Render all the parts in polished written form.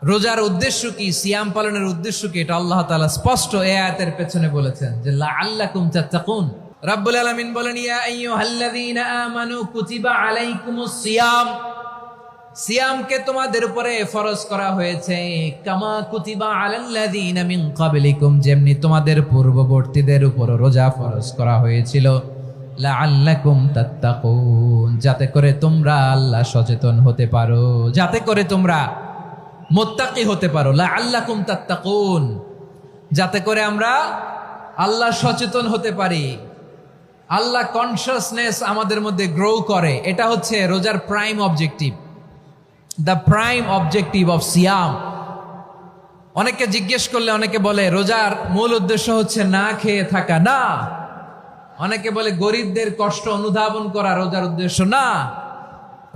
রোজার উদ্দেশ্য কি, সিয়াম পালনের উদ্দেশ্য কি, এটা আল্লাহ তাআলা স্পষ্ট এই আয়াতের পেছনে বলেছেন যে লাআল্লাকুম তাত্তাকুন। রাব্বুল আলামিন বলেন, ইয়া আইয়ুহাল্লাযীনা আমানু কুতিবা আলাইকুমুস সিয়াম, সিয়ামকে তোমাদের উপরে ফরজ করা হয়েছে, কামা কুতিবা আলাল্লাযীনা মিন ক্বাবলিকুম, যেমনি তোমাদের পূর্ববর্তীদের উপর রোজা ফরজ করা হয়েছিল, লাআল্লাকুম তাত্তাকুন, যাতে করে তোমরা আল্লাহ সচেতন হতে পারো, যাতে করে তোমরা মুত্তাকি হতে পারো। লাআল্লাকুম তাত্তাকুন, যাতে করে আমরা আল্লাহ সচেতন হতে পারি, আল্লাহ কনসিয়াসনেস আমাদের মধ্যে গ্রো করে। এটা হচ্ছে রোজার prime objective, the prime objective of সিয়াম। অনেকে জিজ্ঞেস করলে অনেকে বলে রোজার মূল উদ্দেশ্য হচ্ছে না খেয়ে থাকা, না। অনেকে বলে গরিবদের কষ্ট অনুধাবন করা রোজার উদ্দেশ্য, না।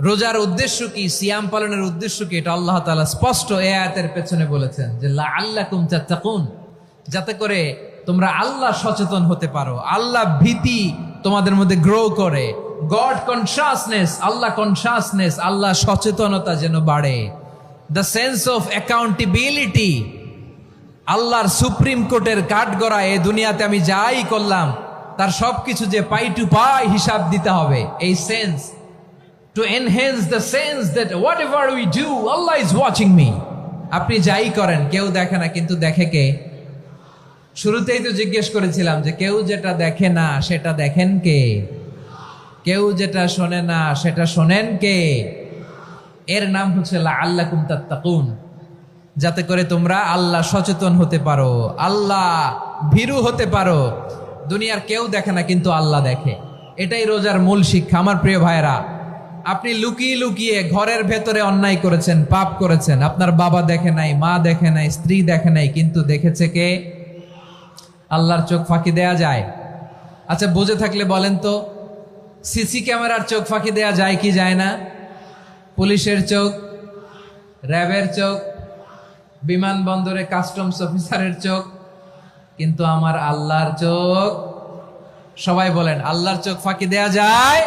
রোজার উদ্দেশ্য কি, সিয়াম পালনের উদ্দেশ্য কি, এটা আল্লাহ তাআলা স্পষ্ট এই আয়াতের পেছনে বলেছেন যে লাআল্লাকুম তাত্তাকুন, যাতে করে তোমরা আল্লাহ সচেতন হতে পারো, আল্লাহ ভীতি তোমাদের মধ্যে গ্রো করে, গড কনসিয়াসনেস, আল্লাহ কনসিয়াসনেস, আল্লাহ সচেতনতা যেন বাড়ে, দ্য সেন্স অফ অ্যাকাউন্টেবিলিটি। আল্লাহর সুপ্রিম কোর্টের কাঠগড়া এই দুনিয়াতে আমি যাই করলাম তার সবকিছু যে পাই টু পাই হিসাব দিতে হবে, এই sense, to enhance the sense that whatever we do, Allah is watching me. আপনি যাই করেন কেউ দেখে না, কিন্তু দেখে কে? শুরুতেই তো জিজ্ঞেস করেছিলাম যে কেউ যেটা দেখে না সেটা দেখেন কে? কেউ যেটা শোনে না সেটা শোনেন কে? এর নাম হচ্ছে লাআল্লাকুম তাত্তাকুন, যাতে করে তোমরা আল্লাহ সচেতন হতে পারো, আল্লাহ ভীরু হতে পারো। দুনিয়ার কেউ দেখে না, কিন্তু আল্লাহ দেখে। এটাই রোজার মূল শিক্ষা। আমার প্রিয় ভাইরা, আপনি লুকিয়ে লুকিয়ে ঘরের ভেতরে অন্যায় করেছেন, পাপ করেছেন, আপনার বাবা দেখে নাই, মা দেখে নাই, স্ত্রী দেখে নাই, কিন্তু দেখেছে কে? আল্লাহর চোখ ফাঁকি দেয়া যায়? আচ্ছা, বুঝে থাকলে বলেন তো, সিসি ক্যামেরার চোখ ফাঁকি দেয়া যায় কি যায় না? পুলিশের চোখ, র্যাবের চোখ, বিমানবন্দরে কাস্টমস অফিসারের চোখ, কিন্তু আমার আল্লাহর চোখ? সবাই বলেন, আল্লাহর চোখ ফাঁকি দেয়া যায়?